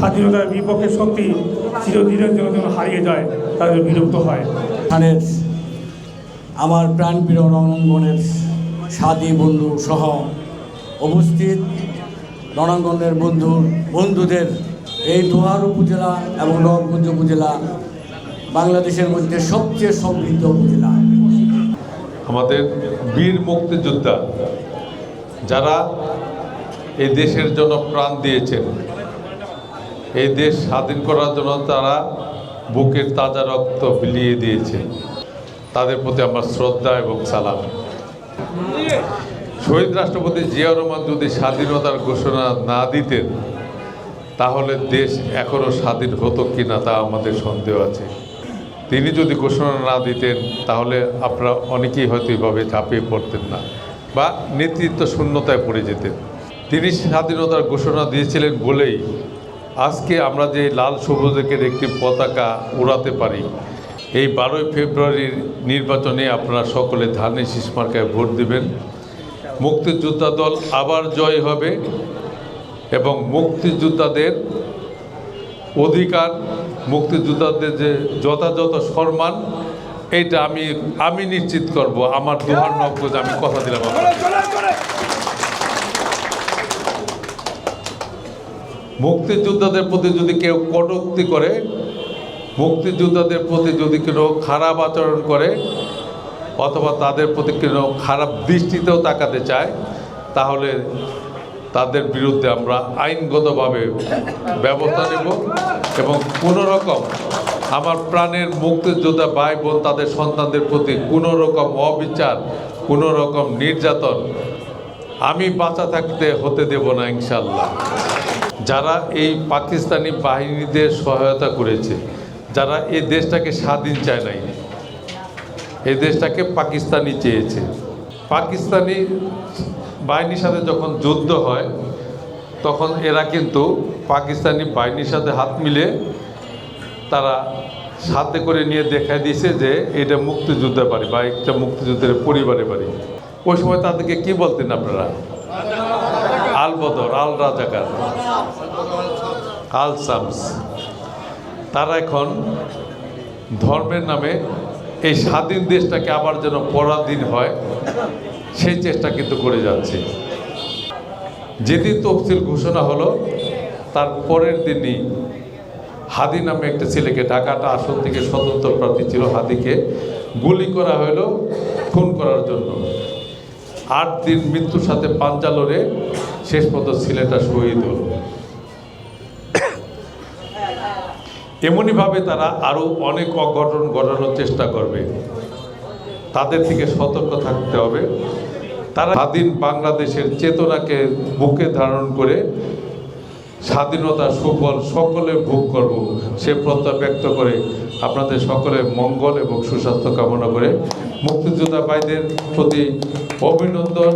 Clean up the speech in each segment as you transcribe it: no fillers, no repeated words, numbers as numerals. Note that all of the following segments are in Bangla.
স্বাধীনতার বিপক্ষের শক্তি চিরদিনের জন্য যেন হারিয়ে যায়, তাদের বিলুপ্ত হয়। আমার প্রাণপ্রিয় রণাঙ্গনের সাথী বন্ধু সহ উপস্থিত রণাঙ্গনের বন্ধুদের এই দোহার উপজেলা এবং নবাবগঞ্জ উপজেলা বাংলাদেশের মধ্যে সবচেয়ে সমৃদ্ধ উপজেলা। আমাদের বীর মুক্তিযোদ্ধা যারা এই দেশের জন্য প্রাণ দিয়েছেন, এই দেশ স্বাধীন করার জন্য তারা বুকের তাজা রক্ত বিলিয়ে দিয়েছেন, তাদের প্রতি আমার শ্রদ্ধা এবং সালাম। শহীদ রাষ্ট্রপতি জিয়াউর রহমান যদি স্বাধীনতার ঘোষণা না দিতেন তাহলে দেশ এখনও স্বাধীন হতো কিনা তা আমাদের সন্দেহ আছে। তিনি যদি ঘোষণা না দিতেন তাহলে আপনারা অনেকেই হয়তো এইভাবে ঝাঁপিয়ে পড়তেন না বা নেতৃত্ব শূন্যতায় পড়ে যেতেন। তিনি স্বাধীনতার ঘোষণা দিয়েছিলেন বলেই আজকে আমরা যে লাল সবুজের একটি পতাকা উড়াতে পারি। এই 12ই ফেব্রুয়ারির নির্বাচনে আপনারা সকলে ধানের শীষ মার্কায় ভোট দেবেন। মুক্তিযোদ্ধা দল আবার জয় হবে এবং মুক্তিযোদ্ধাদের অধিকার, মুক্তিযোদ্ধাদের যে যথাযথ সম্মান, এইটা আমি নিশ্চিত করব। আমার দোহার নবগঞ্জ আমি কথা দিলাম। মুক্তিযোদ্ধাদের প্রতি যদি কেউ কটূক্তি করে, মুক্তিযোদ্ধাদের প্রতি যদি কেউ খারাপ আচরণ করে অথবা তাদের প্রতি কেউ খারাপ দৃষ্টিতেও তাকাতে চায় তাহলে তাদের বিরুদ্ধে আমরা আইনগতভাবে ব্যবস্থা নেব এবং কোনো রকম আমার প্রাণের মুক্তিযোদ্ধা ভাই বোন তাদের সন্তানদের প্রতি কোনো রকম অবিচার, কোনো রকম নির্যাতন আমি বাঁচা থাকতে হতে দেব না ইনশাল্লাহ। যারা এই পাকিস্তানি বাহিনীদের সহায়তা করেছে, যারা এই দেশটাকে স্বাধীন চায় নাই, এই দেশটাকে পাকিস্তানি চেয়েছে, পাকিস্তানি বাহিনীর সাথে যখন যুদ্ধ হয় তখন এরা কিন্তু পাকিস্তানি বাহিনীর সাথে হাত মিলে তারা সাথে করে নিয়ে দেখাই দিয়েছে যে এটা মুক্তিযোদ্ধা বাড়ি বা একটা মুক্তিযুদ্ধের পরিবারের বাড়ি। ওই সময় তাদেরকে কি বলতেন আপনারা? আল বদর, আল রাজাকার, আল শামস। তারা এখন ধর্মের নামে এই স্বাধীন দেশটাকে আবার যেন পরাধীন হয় সেই চেষ্টা কিন্তু করে যাচ্ছে। যেদিন তফসিল ঘোষণা হলো তার পরের দিনই হাদি নামে একটা ছেলেকে, ঢাকাটা আসন থেকে স্বতন্ত্র প্রার্থী ছিল, হাদিকে গুলি করা হলো খুন করার জন্য। 8 দিন মৃত্যুর সাথে পাঞ্জা লড়ে শেষ পর্যন্ত ছেলেটা শহীদ হলো। এমনইভাবে তারা আরও অনেক অঘটন ঘটানোর চেষ্টা করবে, তাদের থেকে সতর্ক থাকতে হবে। তারা স্বাধীন বাংলাদেশের চেতনাকে বুকে ধারণ করে স্বাধীনতার সুফল সকলে ভোগ করব সে প্রত্যয় ব্যক্ত করে আপনাদের সকলের মঙ্গল এবং সুস্বাস্থ্য কামনা করে মুক্তিযোদ্ধা ভাইদের প্রতি অভিনন্দন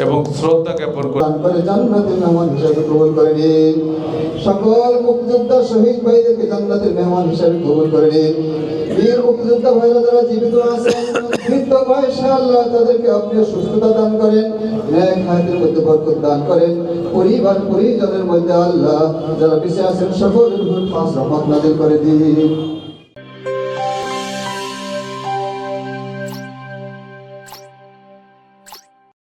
এবং শ্রদ্ধা জ্ঞাপন করে জান্নাতের মেহমান হিসেবে কবুল করে নিন। সকল মুক্তিযোদ্ধা শহীদ ভাইদেরকে জান্নাতের মেহমান হিসেবে কবুল করে নিন। বীর মুক্তিযোদ্ধা ভাইরা যারা জীবিত আছেন, মৃত্যু বয়সে আল্লাহ তাদেরকে আপনি সুস্থতা দান করেন, ন্যায় হায়াতের মধ্যে বরকত দান করেন। পরিবার পরিজনের মধ্যে আল্লাহ যারা বেঁচে আছেন সকলের উপর খাস রহমত নাযিল করে দিন।